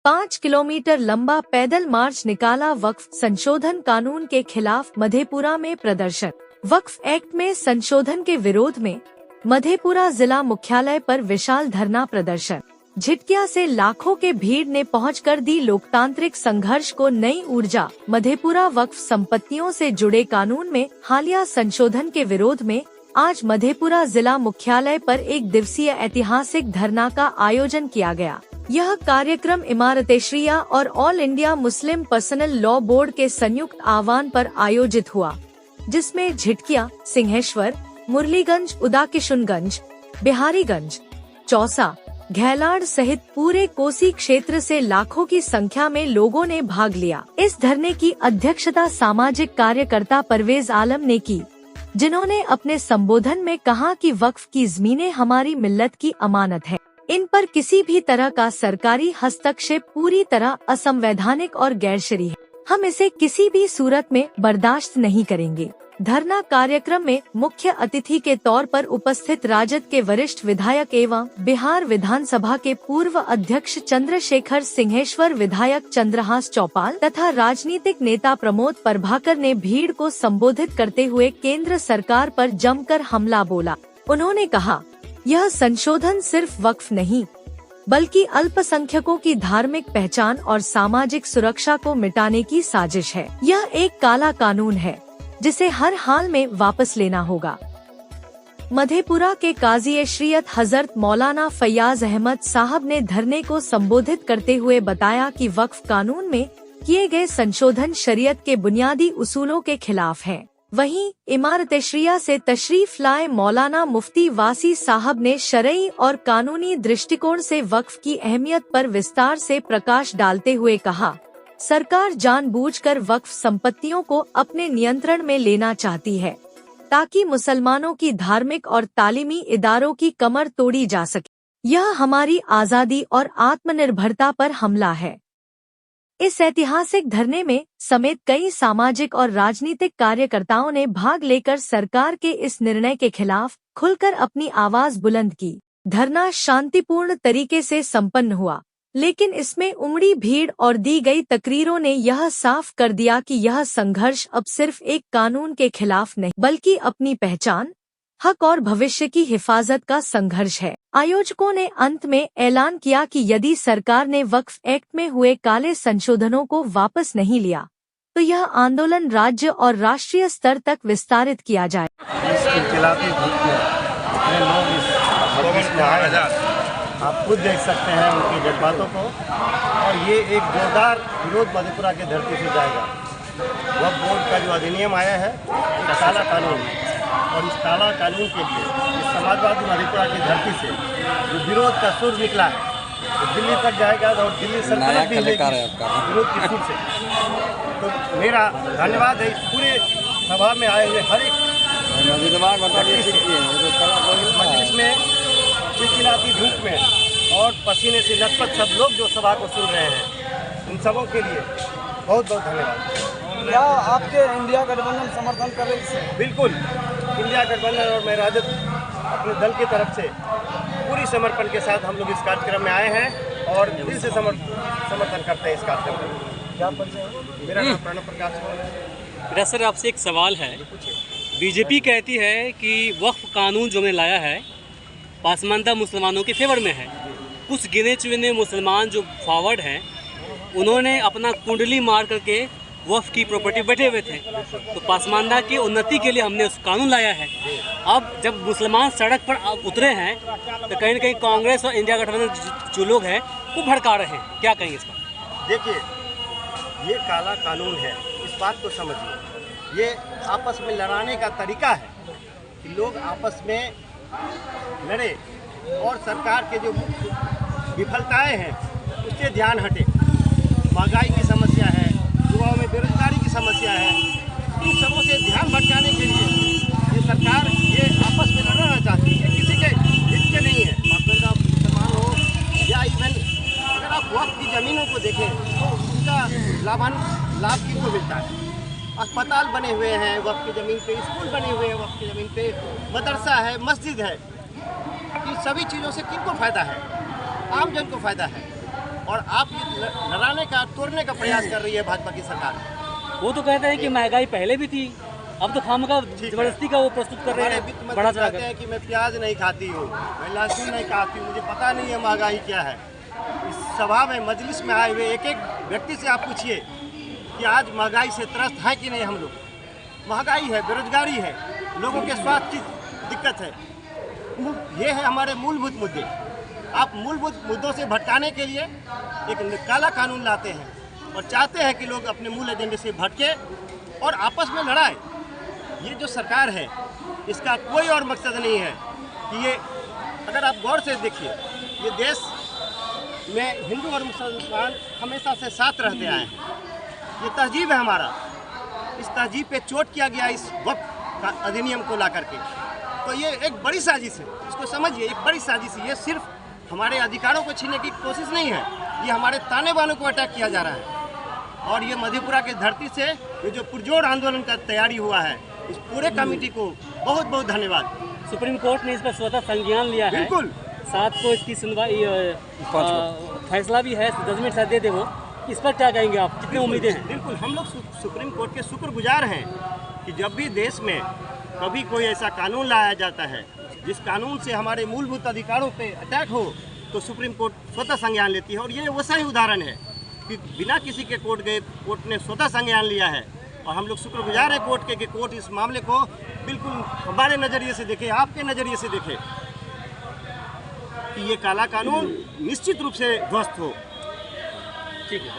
5 kilometre लंबा पैदल मार्च निकाला। वक्फ संशोधन कानून के खिलाफ मधेपुरा में प्रदर्शन। वक्फ एक्ट में संशोधन के विरोध में मधेपुरा जिला मुख्यालय पर विशाल धरना प्रदर्शन। झिटकिया से लाखों के भीड़ ने पहुंचकर दी लोकतांत्रिक संघर्ष को नई ऊर्जा। मधेपुरा वक्फ संपत्तियों से जुड़े कानून में हालिया संशोधन के विरोध में आज मधेपुरा जिला मुख्यालय पर एक दिवसीय ऐतिहासिक धरना का आयोजन किया गया। यह कार्यक्रम इमारतेशरिया और all India Muslim personal law board के संयुक्त आह्वान पर आयोजित हुआ, जिसमें झिटकिया, सिंहेश्वर, मुरलीगंज, उदाकिशुनगंज, बिहारीगंज, चौसा, घेलाड़ सहित पूरे कोसी क्षेत्र से लाखों की संख्या में लोगों ने भाग लिया। इस धरने की अध्यक्षता सामाजिक कार्यकर्ता परवेज आलम ने की, जिन्होंने अपने संबोधन में कहा कि वक्फ की जमीनें हमारी मिल्लत की अमानत है। इन पर किसी भी तरह का सरकारी हस्तक्षेप पूरी तरह असंवैधानिक और गैरशरई है। हम इसे किसी भी सूरत में बर्दाश्त नहीं करेंगे। धरना कार्यक्रम में मुख्य अतिथि के तौर पर उपस्थित राजद के वरिष्ठ विधायक एवं बिहार विधानसभा के पूर्व अध्यक्ष चंद्रशेखर, सिंहेश्वर विधायक चंद्रहास चौपाल तथा राजनीतिक नेता प्रमोद प्रभाकर ने भीड़ को संबोधित करते हुए केंद्र सरकार पर जमकर हमला बोला। उन्होंने कहा, यह संशोधन सिर्फ वक्फ नहीं बल्कि अल्पसंख्यकों की धार्मिक पहचान और सामाजिक सुरक्षा को मिटाने की साजिश है। यह एक काला कानून है जिसे हर हाल में वापस लेना होगा। मधेपुरा के काजी शरीयत हजरत मौलाना फैयाज अहमद साहब ने धरने को संबोधित करते हुए बताया कि वक्फ कानून में किए गए संशोधन शरीयत के बुनियादी उसूलों के खिलाफ हैं। वहीं इमारतेशरिया से तशरीफ लाए मौलाना मुफ्ती वासी साहब ने शरई और कानूनी दृष्टिकोण से वक्फ की अहमियत पर विस्तार से प्रकाश डालते हुए कहा, सरकार जानबूझकर वक्फ संपत्तियों को अपने नियंत्रण में लेना चाहती है ताकि मुसलमानों की धार्मिक और तालीमी इदारों की कमर तोड़ी जा सके। यह हमारी आज़ादी और आत्मनिर्भरता पर हमला है। इस ऐतिहासिक धरने में समेत कई सामाजिक और राजनीतिक कार्यकर्ताओं ने भाग लेकर सरकार के इस निर्णय के खिलाफ खुलकर अपनी आवाज बुलंद की। धरना शांतिपूर्ण तरीके से संपन्न हुआ, लेकिन इसमें उमड़ी भीड़ और दी गई तकरीरों ने यह साफ कर दिया कि यह संघर्ष अब सिर्फ एक कानून के खिलाफ नहीं बल्कि अपनी पहचान, हक और भविष्य की हिफाजत का संघर्ष है। आयोजकों ने अंत में ऐलान किया कि यदि सरकार ने वक्फ एक्ट में हुए काले संशोधनों को वापस नहीं लिया तो यह आंदोलन राज्य और राष्ट्रीय स्तर तक विस्तारित किया जाए। आप खुद देख सकते हैं उनके जज्बातों को, और ये एक जोरदार विरोध मधेपुरा की धरती से जाएगा। वक्फ बोर्ड का जो अधिनियम आया है एक काला कानून, और इस काला कानून के लिए इस समाजवादी मधेपुरा की धरती से जो विरोध का सुर निकला है तो दिल्ली तक जाएगा और दिल्ली सरकार भी विरोध की सुर से। तो मेरा धन्यवाद है इस पूरे सभा में आए हुए हर एक मजलिस में चिलचिलाती धूप में और पसीने से लथपथ सब लोग जो सभा को सुन रहे हैं, उन सबों के लिए बहुत बहुत धन्यवाद। क्या आपके इंडिया गठबंधन समर्थन कर रही है? बिल्कुल, इंडिया गठबंधन और मैं राजद अपने दल की तरफ से पूरी समर्पण के साथ हम लोग इस कार्यक्रम में आए हैं और दिल से समर्थन करते हैं इस कार्यक्रम में। क्या परिचय है? मेरा नाम प्रणव प्रकाश है। मेरा सर आपसे एक सवाल है। बीजेपी कहती है कि वक्फ कानून जो हमने लाया है पासमानदा मुसलमानों के फेवर में है। कुछ गिने चुने मुसलमान जो फॉरवर्ड हैं उन्होंने अपना कुंडली मार करके वक्फ की प्रॉपर्टी बैठे हुए थे, तो पासमानदा की उन्नति के लिए हमने उस कानून लाया है। अब जब मुसलमान सड़क पर उतरे हैं तो कहीं न कहीं कांग्रेस और इंडिया गठबंधन जो लोग हैं वो भड़का रहे हैं, क्या कहेंगे इस पर? देखिए, ये काला कानून है, इस बात को समझिए। ये आपस में लड़ाने का तरीका है कि लोग आपस में लड़े और सरकार के जो विफलताएं हैं उससे ध्यान हटे। महंगाई की समस्या है, युवाओं में बेरोजगारी की समस्या है, इन सबों से ध्यान भटकाने के लिए ये सरकार ये आपस में लड़ना चाहती है। किसी के हित के नहीं है, मुसलमान हो या इवन अगर आप वक्फ की ज़मीनों को देखें तो उनका लाभ किसको मिलता है? अस्पताल बने हुए हैं वक्फ की ज़मीन पे, स्कूल बने हुए हैं वक्फ की ज़मीन पे, मदरसा है, मस्जिद है। इन सभी चीज़ों से किनको फ़ायदा है? आम जन को फ़ायदा है। और आप ये लड़ाने का, तोड़ने का प्रयास कर रही है भाजपा की सरकार। वो तो कहते हैं कि महंगाई पहले भी थी, अब तो खामखा जबरदस्ती का वो प्रस्तुत कर रहे हमारे वित्त हैं मंत्री बड़ा कहते चढ़ा हैं कि मैं प्याज नहीं खाती हूँ, मैं लहसुन नहीं खाती हूँ, मुझे पता नहीं है महंगाई क्या है। इस सभा में, मजलिस में आए हुए एक एक व्यक्ति से आप पूछिए कि आज महंगाई से त्रस्त है कि नहीं हम लोग। महंगाई है, बेरोजगारी है, लोगों के स्वास्थ्य की दिक्कत है। ये है हमारे मूलभूत मुद्दे। आप मूलभूत मुद्दों से भटकाने के लिए एक काला कानून लाते हैं और चाहते हैं कि लोग अपने मूल एजेंडे से भटके और आपस में लड़ाए। ये जो सरकार है, इसका कोई और मकसद नहीं है कि ये, अगर आप गौर से देखिए, ये देश में हिंदू और मुसलमान हमेशा से साथ रहते आए हैं। ये तहजीब है हमारा। इस तहजीब पे चोट किया गया इस वक्त का अधिनियम को ला करके। तो ये एक बड़ी साजिश है, इसको समझिए, एक बड़ी साजिश है। ये सिर्फ हमारे अधिकारों को छीनने की कोशिश नहीं है, ये हमारे ताने बानों को अटैक किया जा रहा है। और ये मधेपुरा की धरती से ये जो पुरजोर आंदोलन का तैयारी हुआ है, इस पूरे कमेटी को बहुत बहुत धन्यवाद। सुप्रीम कोर्ट ने इस पर स्वतः संज्ञान लिया है। बिल्कुल 7 को इसकी सुनवाई, फैसला भी है, जजमेंट शायद दे दे वो। इस पर क्या कहेंगे आप, कितनी उम्मीदें हैं? बिल्कुल, हम लोग सुप्रीम कोर्ट के शुक्रगुजार हैं कि जब भी देश में कभी कोई ऐसा कानून लाया जाता है जिस कानून से हमारे मूलभूत अधिकारों पे अटैक हो, तो सुप्रीम कोर्ट स्वतः संज्ञान लेती है। और ये वैसा ही उदाहरण है कि बिना किसी के कोर्ट गए, कोर्ट ने स्वतः संज्ञान लिया है। और हम लोग शुक्रगुजार हैं कोर्ट के कि कोर्ट इस मामले को बिल्कुल हमारे नज़रिए से देखे, आपके नज़रिए से देखे कि ये काला कानून निश्चित रूप से ध्वस्त हो। ठीक है।